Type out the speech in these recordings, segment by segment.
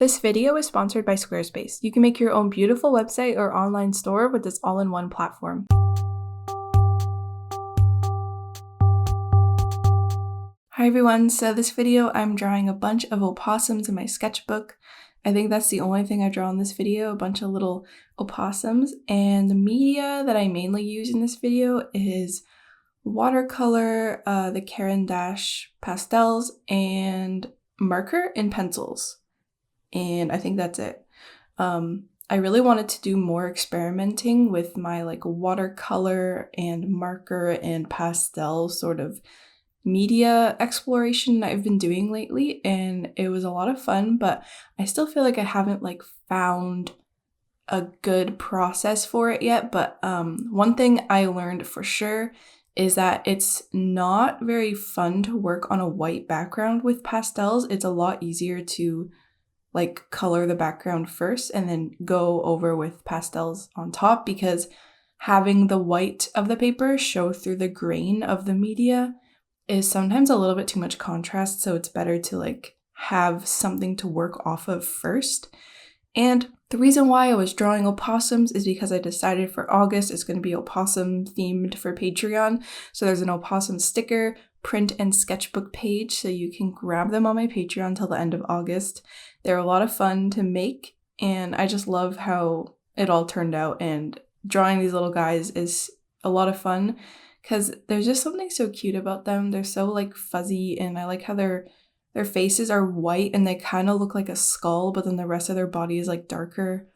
This video is sponsored by Squarespace. You can make your own beautiful website or online store with this all-in-one platform. Hi everyone, so this video I'm drawing a bunch of opossums in my sketchbook. I think that's the only thing I draw in this video, a bunch of little opossums, and the media that I mainly use in this video is watercolor, the Caran d'Ache pastels, and marker and pencils. And I think that's it. I really wanted to do more experimenting with my watercolor and marker and pastel sort of media exploration I've been doing lately, and it was a lot of fun, but I still feel like I haven't found a good process for it yet. But one thing I learned for sure is that it's not very fun to work on a white background with pastels. It's a lot easier to color the background first and then go over with pastels on top, because having the white of the paper show through the grain of the media is sometimes a little bit too much contrast, so it's better to have something to work off of first. And the reason why I was drawing opossums is because I decided for August it's going to be opossum themed for Patreon. So there's an opossum sticker, print, and sketchbook page, so you can grab them on my Patreon till the end of August. They're a lot of fun to make, and I just love how it all turned out, and drawing these little guys is a lot of fun because there's just something so cute about them. They're so fuzzy, and I like how their faces are white and they kind of look like a skull, but then the rest of their body is darker,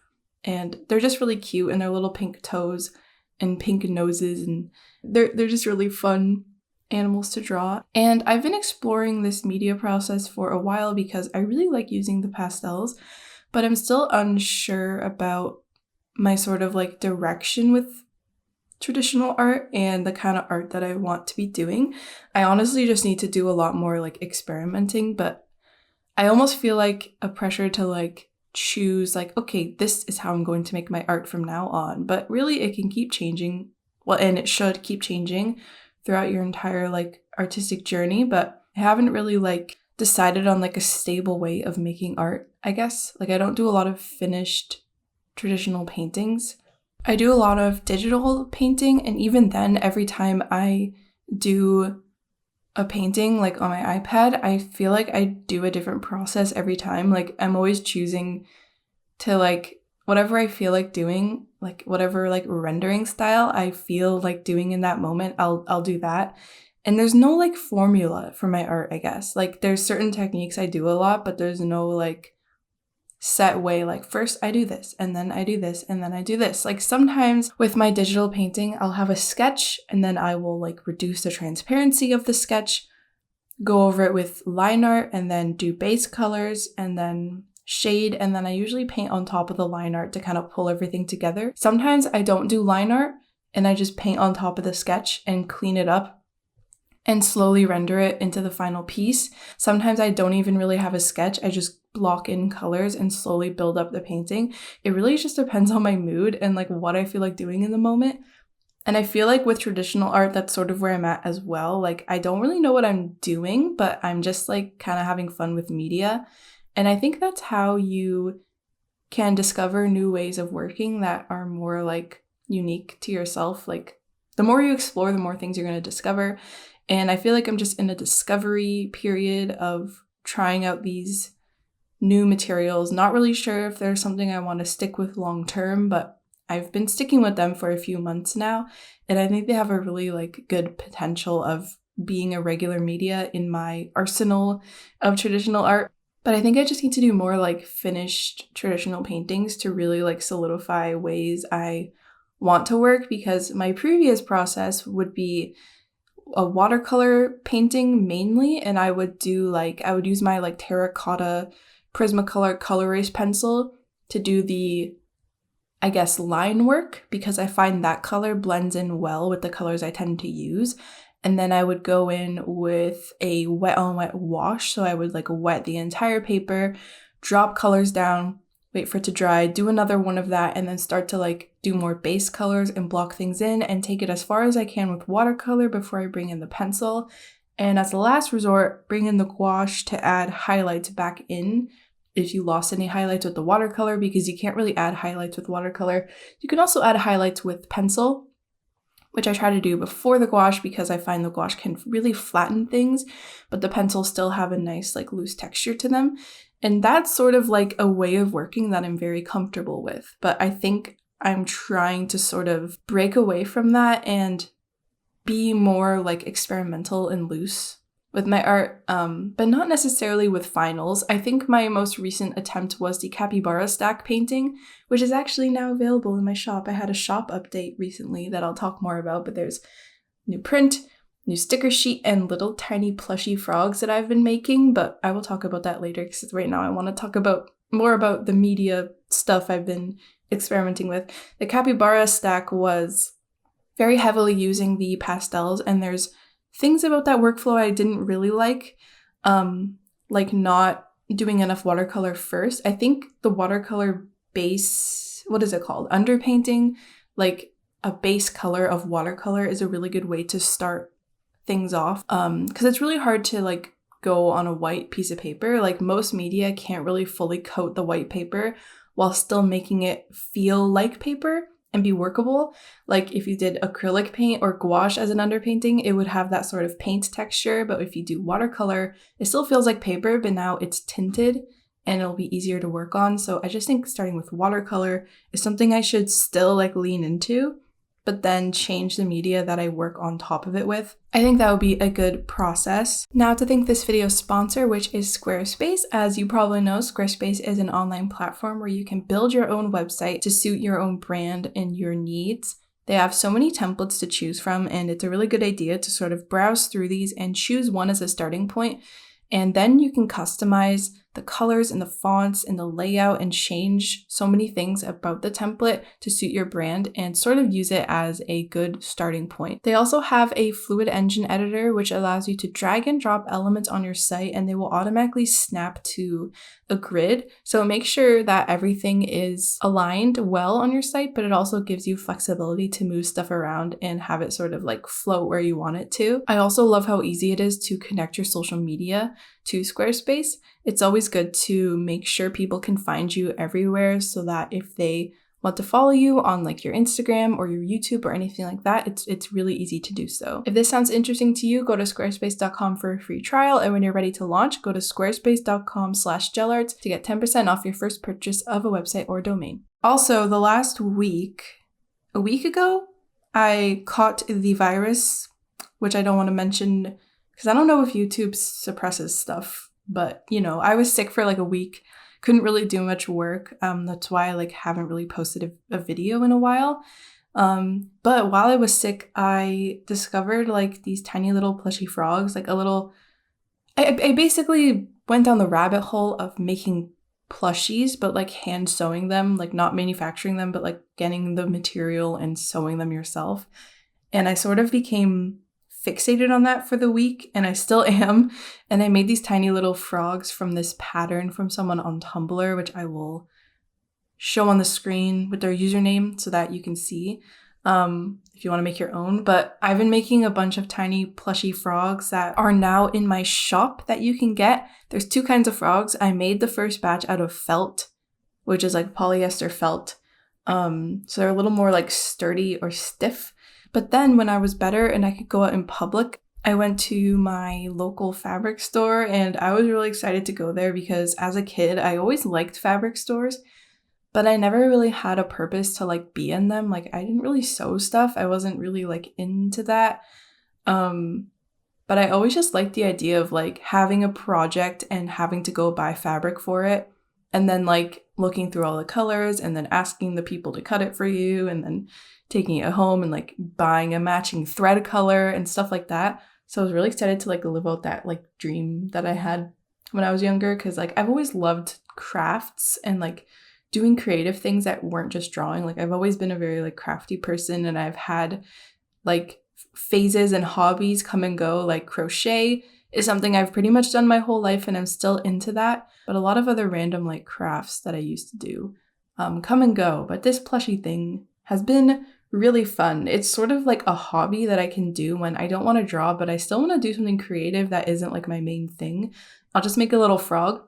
and they're just really cute, and their little pink toes and pink noses, and they're just really fun animals to draw. And I've been exploring this media process for a while because I really like using the pastels, but I'm still unsure about my sort of direction with traditional art and the kind of art that I want to be doing. I honestly just need to do a lot more experimenting, but I almost feel a pressure to choose okay, this is how I'm going to make my art from now on. But really it can keep changing. Well, and it should keep changing throughout your entire artistic journey, but I haven't really decided on a stable way of making art, I guess. I don't do a lot of finished traditional paintings. I do a lot of digital painting, and even then, every time I do a painting on my iPad, I feel I do a different process every time. I'm always choosing to whatever I feel doing, whatever rendering style I feel doing in that moment, I'll do that. And there's no formula for my art, I guess. There's certain techniques I do a lot, but there's no set way, first I do this, and then I do this, and then I do this. Sometimes with my digital painting, I'll have a sketch, and then I will reduce the transparency of the sketch, go over it with line art, and then do base colors, and then shade, and then I usually paint on top of the line art to kind of pull everything together. Sometimes I don't do line art, and I just paint on top of the sketch and clean it up and slowly render it into the final piece. Sometimes I don't even really have a sketch, I just block in colors and slowly build up the painting. It really just depends on my mood and what I feel doing in the moment. And I feel with traditional art, that's sort of where I'm at as well. I don't really know what I'm doing, but I'm just kind of having fun with media. And I think that's how you can discover new ways of working that are more unique to yourself. The more you explore, the more things you're going to discover. And I feel I'm just in a discovery period of trying out these new materials. Not really sure if there's something I want to stick with long term, but I've been sticking with them for a few months now. And I think they have a really good potential of being a regular media in my arsenal of traditional art. But I think I just need to do more finished traditional paintings to really solidify ways I want to work, because my previous process would be a watercolor painting mainly, and I would do I would use my terracotta Prismacolor color erase pencil to do the, I guess, line work, because I find that color blends in well with the colors I tend to use. And then I would go in with a wet on wet wash. So I would wet the entire paper, drop colors down, wait for it to dry, do another one of that, and then start to do more base colors and block things in and take it as far as I can with watercolor before I bring in the pencil. And as a last resort, bring in the gouache to add highlights back in if you lost any highlights with the watercolor, because you can't really add highlights with watercolor. You can also add highlights with pencil, which I try to do before the gouache because I find the gouache can really flatten things, but the pencils still have a nice like loose texture to them. And that's sort of like a way of working that I'm very comfortable with. But I think I'm trying to sort of break away from that and be more like experimental and loose with my art, but not necessarily with finals. I think my most recent attempt was the capybara stack painting, which is actually now available in my shop. I had a shop update recently that I'll talk more about, but there's new print, new sticker sheet, and little tiny plushy frogs that I've been making, but I will talk about that later because right now I want to talk about more about the media stuff I've been experimenting with. The capybara stack was very heavily using the pastels, and there's things about that workflow I didn't really like not doing enough watercolor first. I think the watercolor base, what is it called? Underpainting, like a base color of watercolor is a really good way to start things off. Because it's really hard to like go on a white piece of paper. Like most media can't really fully coat the white paper while still making it feel like paper and be workable. Like if you did acrylic paint or gouache as an underpainting, it would have that sort of paint texture. But if you do watercolor, it still feels like paper, but now it's tinted and it'll be easier to work on. So I just think starting with watercolor is something I should still like lean into, but then change the media that I work on top of it with. I think that would be a good process. Now to thank this video's sponsor, which is Squarespace. As you probably know, Squarespace is an online platform where you can build your own website to suit your own brand and your needs. They have so many templates to choose from, and it's a really good idea to sort of browse through these and choose one as a starting point. And then you can customize the colors and the fonts and the layout and change so many things about the template to suit your brand and sort of use it as a good starting point. They also have a fluid engine editor, which allows you to drag and drop elements on your site and they will automatically snap to a grid. So make sure that everything is aligned well on your site, but it also gives you flexibility to move stuff around and have it sort of like float where you want it to. I also love how easy it is to connect your social media to Squarespace. It's always good to make sure people can find you everywhere so that if they want to follow you on like your Instagram or your YouTube or anything like that, it's really easy to do so. If this sounds interesting to you, go to squarespace.com for a free trial, and when you're ready to launch, go to squarespace.com/JelArts to get 10% off your first purchase of a website or domain. Also, the last week, a week ago, I caught the virus, which I don't want to mention because I don't know if YouTube suppresses stuff. But, you know, I was sick for like a week, couldn't really do much work. That's why I like haven't really posted a video in a while. But while I was sick, I discovered like these tiny little plushy frogs, like a little, I basically went down the rabbit hole of making plushies, but like hand sewing them, like not manufacturing them, but like getting the material and sewing them yourself. And I sort of became fixated on that for the week, and I still am. And I made these tiny little frogs from this pattern from someone on Tumblr, which I will show on the screen with their username so that you can see if you want to make your own. But I've been making a bunch of tiny plushy frogs that are now in my shop that you can get. There's two kinds of frogs. I made the first batch out of felt, which is like polyester felt. So they're a little more like sturdy or stiff. But then when I was better and I could go out in public, I went to my local fabric store, and I was really excited to go there because as a kid, I always liked fabric stores, but I never really had a purpose to like be in them. Like I didn't really sew stuff. I wasn't really like into that. But I always just liked the idea of like having a project and having to go buy fabric for it. And then like looking through all the colors and then asking the people to cut it for you and then taking it home and like buying a matching thread color and stuff like that. So I was really excited to like live out that like dream that I had when I was younger, because like I've always loved crafts and like doing creative things that weren't just drawing. Like I've always been a very like crafty person, and I've had like phases and hobbies come and go. Like crochet is something I've pretty much done my whole life and I'm still into that, but a lot of other random like crafts that I used to do come and go. But this plushie thing has been really fun. It's sort of like a hobby that I can do when I don't want to draw, but I still want to do something creative that isn't like my main thing. I'll just make a little frog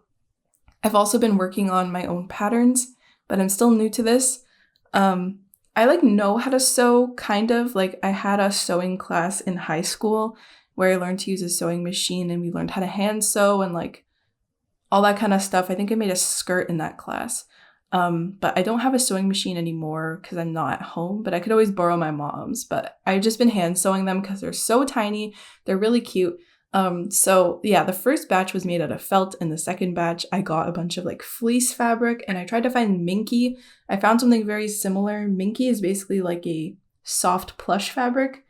I've also been working on my own patterns, but I'm still new to this. I like know how to sew, kind of. Like I had a sewing class in high school where I learned to use a sewing machine and we learned how to hand sew and like all that kind of stuff. I think I made a skirt in that class. But I don't have a sewing machine anymore because I'm not at home, but I could always borrow my mom's. But I've just been hand sewing them because they're so tiny. They're really cute. So yeah, the first batch was made out of felt, and the second batch I got a bunch of like fleece fabric, and I tried to find minky. I found something very similar. Minky is basically like a soft plush fabric.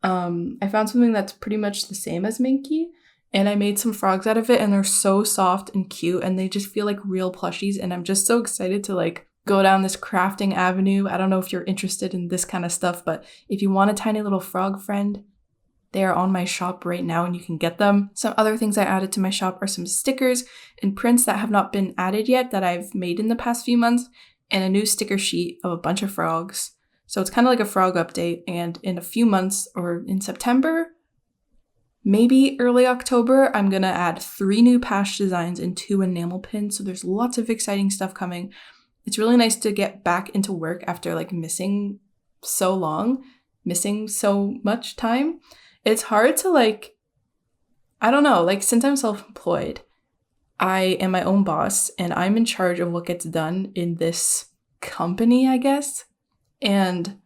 I found something that's pretty much the same as minky, and I made some frogs out of it, and they're so soft and cute, and they just feel like real plushies, and I'm just so excited to like go down this crafting avenue. I don't know if you're interested in this kind of stuff, but if you want a tiny little frog friend, they are on my shop right now and you can get them. Some other things I added to my shop are some stickers and prints that have not been added yet that I've made in the past few months, and a new sticker sheet of a bunch of frogs. So it's kind of like a frog update, and in a few months, or in September, maybe early October, I'm gonna add 3 new patch designs and 2 enamel pins. So there's lots of exciting stuff coming. It's really nice to get back into work after like missing so much time. It's hard to like, I don't know, like since I'm self-employed, I am my own boss and I'm in charge of what gets done in this company, I guess. And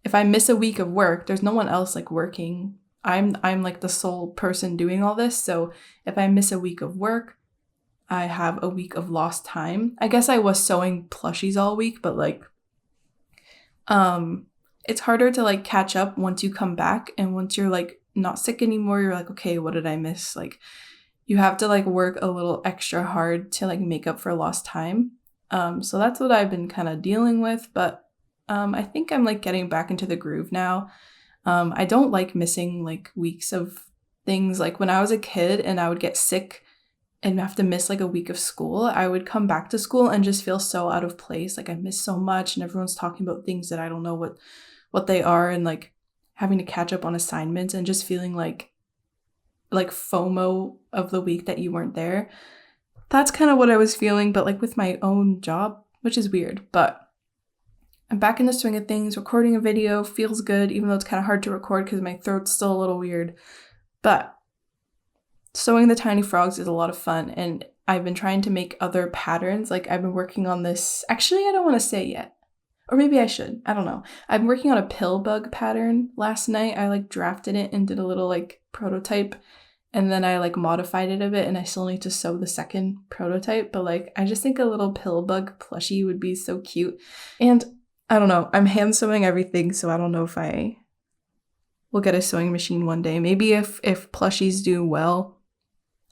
if I miss a week of work, there's no one else like working. I'm like the sole person doing all this. So if I miss a week of work, I have a week of lost time. I guess I was sewing plushies all week, but like, it's harder to like catch up once you come back, and once you're like not sick anymore, you're like, okay, what did I miss? Like you have to like work a little extra hard to like make up for lost time. So that's what I've been kind of dealing with, but I think I'm like getting back into the groove now. I don't like missing like weeks of things. Like when I was a kid and I would get sick and have to miss like a week of school, I would come back to school and just feel so out of place. Like I miss so much and everyone's talking about things that I don't know what they are, and like having to catch up on assignments and just feeling like FOMO of the week that you weren't there. That's kind of what I was feeling, but like with my own job, which is weird, but I'm back in the swing of things. Recording a video feels good, even though it's kind of hard to record because my throat's still a little weird. But sewing the tiny frogs is a lot of fun, and I've been trying to make other patterns. Like I've been working on this. Actually, I don't want to say yet. Or maybe I should. I don't know. I've been working on a pill bug pattern last night. I like drafted it and did a little like prototype, and then I like modified it a bit, and I still need to sew the second prototype. But like I just think a little pill bug plushie would be so cute. And I don't know. I'm hand sewing everything, so I don't know if I will get a sewing machine one day. Maybe if plushies do well,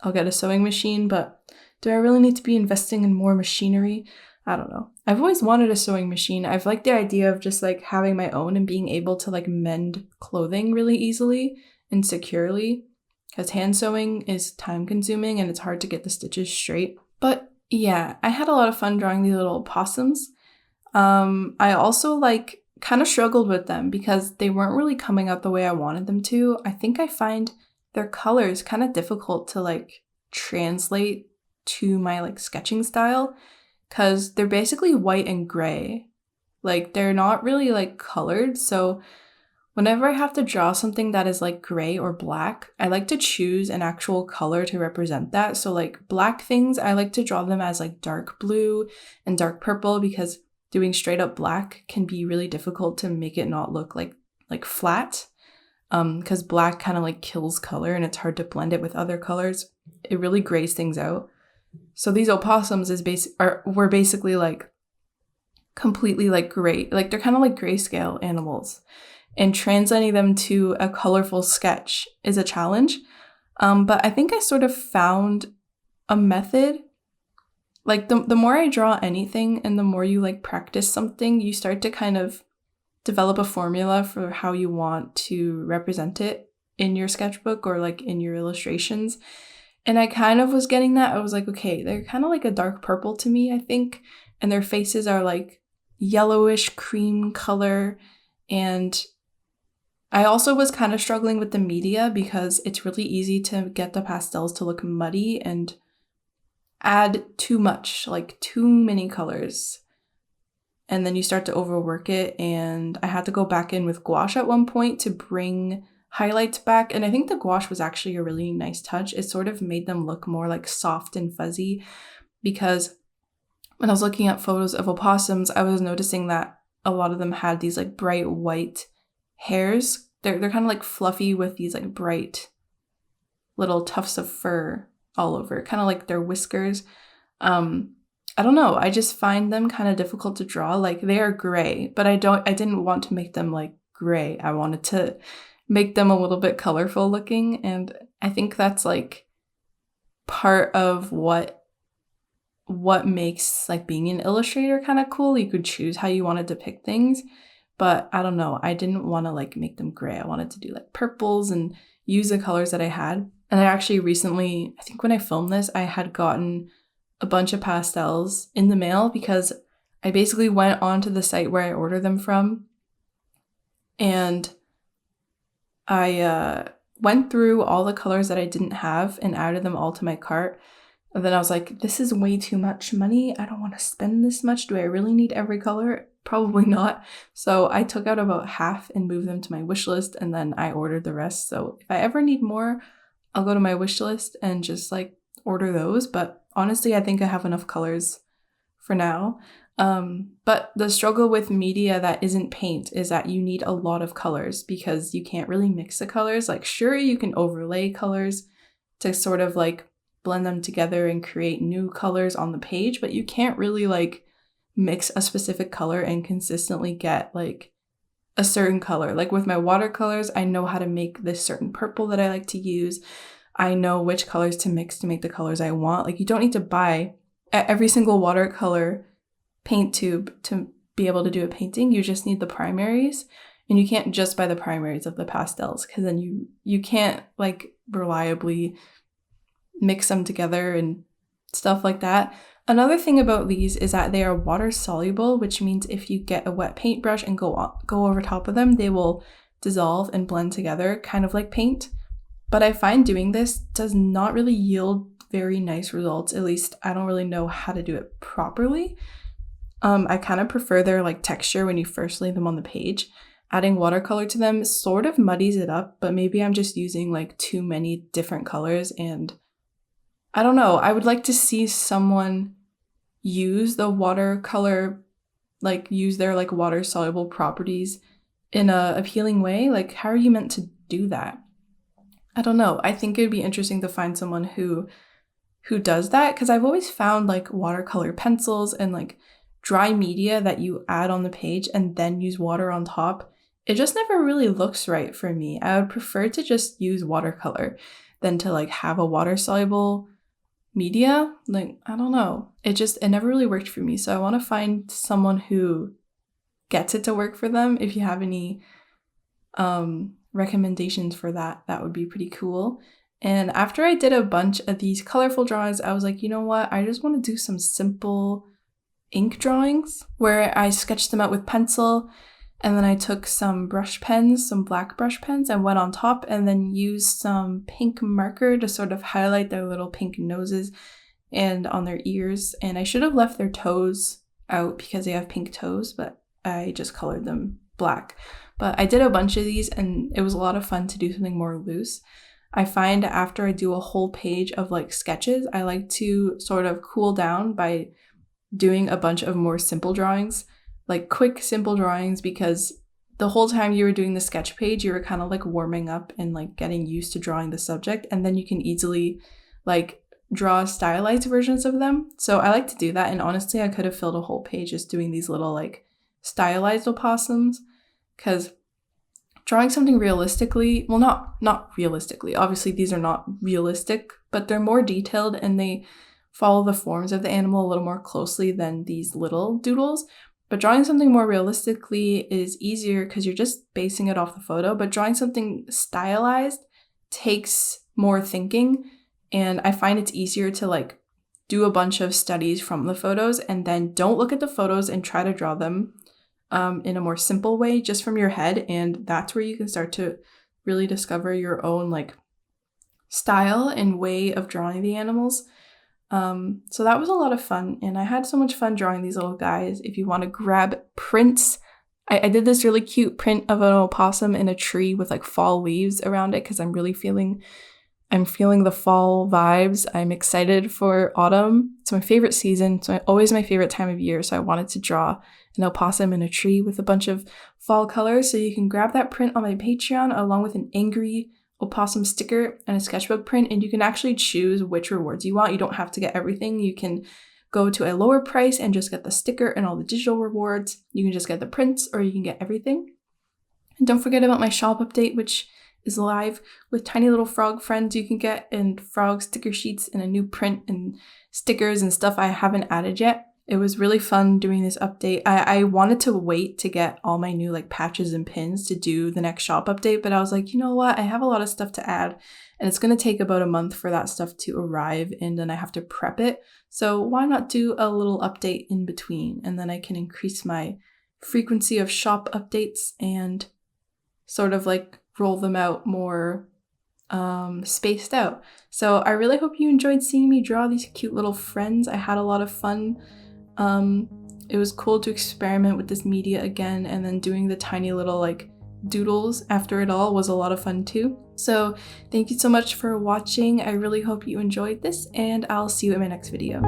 I'll get a sewing machine, but do I really need to be investing in more machinery? I don't know. I've always wanted a sewing machine. I've liked the idea of just like having my own and being able to like mend clothing really easily and securely, because hand sewing is time consuming and it's hard to get the stitches straight. But yeah, I had a lot of fun drawing these little opossums. I also like kind of struggled with them because they weren't really coming out the way I wanted them to. I think I find their colors kind of difficult to like translate to my like sketching style, because they're basically white and gray. Like they're not really like colored. So whenever I have to draw something that is like gray or black, I like to choose an actual color to represent that. So like black things, I like to draw them as like dark blue and dark purple, because doing straight up black can be really difficult to make it not look like flat. Because black kind of like kills color and it's hard to blend it with other colors. It really grays things out. So these opossums were basically like completely like gray. Like they're kind of like grayscale animals. And translating them to a colorful sketch is a challenge. But I think I sort of found a method. Like the more I draw anything and the more you like practice something, you start to kind of develop a formula for how you want to represent it in your sketchbook or like in your illustrations. And I kind of was getting that. I was like, okay, they're kind of like a dark purple to me, I think. And their faces are like yellowish cream color. And I also was kind of struggling with the media because it's really easy to get the pastels to look muddy, and add too much, like too many colors. And then you start to overwork it, and I had to go back in with gouache at one point to bring highlights back, and I think the gouache was actually a really nice touch. It sort of made them look more like soft and fuzzy, because when I was looking at photos of opossums, I was noticing that a lot of them had these like bright white hairs. They're kind of like fluffy with these like bright little tufts of fur all over, kind of like their whiskers. I don't know, I just find them kind of difficult to draw. Like, they are gray, but I didn't want to make them like gray. I wanted to make them a little bit colorful looking, and I think that's like part of what makes like being an illustrator kind of cool. You could choose how you want to depict things, but I don't know, I didn't want to like make them gray. I wanted to do like purples and use the colors that I had. And I actually recently, I think when I filmed this, I had gotten a bunch of pastels in the mail, because I basically went onto the site where I order them from, and I went through all the colors that I didn't have and added them all to my cart. And then I was like, this is way too much money. I don't want to spend this much. Do I really need every color? Probably not. So I took out about half and moved them to my wish list, and then I ordered the rest. So if I ever need more, I'll go to my wish list and just like order those. But honestly, I think I have enough colors for now. But the struggle with media that isn't paint is that you need a lot of colors, because you can't really mix the colors. Like, sure, you can overlay colors to sort of like blend them together and create new colors on the page, but you can't really like mix a specific color and consistently get like a certain color. Like with my watercolors, I know how to make this certain purple that I like to use. I know which colors to mix to make the colors I want. Like, you don't need to buy every single watercolor paint tube to be able to do a painting. You just need the primaries, and you can't just buy the primaries of the pastels, because then you can't like reliably mix them together and stuff like that. Another thing about these is that they are water soluble, which means if you get a wet paintbrush and go over top of them, they will dissolve and blend together, kind of like paint. But I find doing this does not really yield very nice results. At least I don't really know how to do it properly. I kind of prefer their like texture when you first lay them on the page. Adding watercolor to them sort of muddies it up, but maybe I'm just using like too many different colors, and I don't know. I would like to see someone use the watercolor, like use their like water soluble properties in a appealing way. Like, how are you meant to do that? I don't know. I think it'd be interesting to find someone who does that, because I've always found like watercolor pencils and like dry media that you add on the page and then use water on top. It just never really looks right for me. I would prefer to just use watercolor than to like have a water soluble media. Like, I don't know. It never really worked for me. So I want to find someone who gets it to work for them. If you have any recommendations for that, that would be pretty cool. And after I did a bunch of these colorful drawings, I was like, you know what? I just want to do some simple ink drawings where I sketched them out with pencil, and then I took some brush pens, some black brush pens, and went on top, and then used some pink marker to sort of highlight their little pink noses and on their ears. And I should have left their toes out because they have pink toes, but I just colored them black. But I did a bunch of these, and it was a lot of fun to do something more loose. I find after I do a whole page of like sketches, I like to sort of cool down by doing a bunch of more simple drawings, like quick, simple drawings, because the whole time you were doing the sketch page, you were kind of like warming up and like getting used to drawing the subject, and then you can easily like draw stylized versions of them. So I like to do that, and honestly, I could have filled a whole page just doing these little like stylized opossums, because drawing something realistically, well, not realistically, obviously these are not realistic, but they're more detailed and they follow the forms of the animal a little more closely than these little doodles. But drawing something more realistically is easier because you're just basing it off the photo, but drawing something stylized takes more thinking, and I find it's easier to like do a bunch of studies from the photos and then don't look at the photos and try to draw them in a more simple way just from your head, and that's where you can start to really discover your own like style and way of drawing the animals. So that was a lot of fun, and I had so much fun drawing these little guys. If you want to grab prints, I did this really cute print of an opossum in a tree with like fall leaves around it because I'm feeling the fall vibes. I'm excited for autumn. It's my favorite season. So always my favorite time of year. So I wanted to draw an opossum in a tree with a bunch of fall colors. So you can grab that print on my Patreon along with an angry opossum sticker and a sketchbook print. And you can actually choose which rewards you want. You don't have to get everything. You can go to a lower price and just get the sticker and all the digital rewards. You can just get the prints, or you can get everything. And don't forget about my shop update, which is live with tiny little frog friends you can get, and frog sticker sheets and a new print and stickers and stuff I haven't added yet. It was really fun doing this update. I wanted to wait to get all my new like patches and pins to do the next shop update, but I was like, you know what? I have a lot of stuff to add, and it's going to take about a month for that stuff to arrive, and then I have to prep it. So why not do a little update in between, and then I can increase my frequency of shop updates and sort of like roll them out more spaced out. So I really hope you enjoyed seeing me draw these cute little friends. I had a lot of fun. It was cool to experiment with this media again, and then doing the tiny little like doodles after it all was a lot of fun too. So thank you so much for watching. I really hope you enjoyed this, and I'll see you in my next video.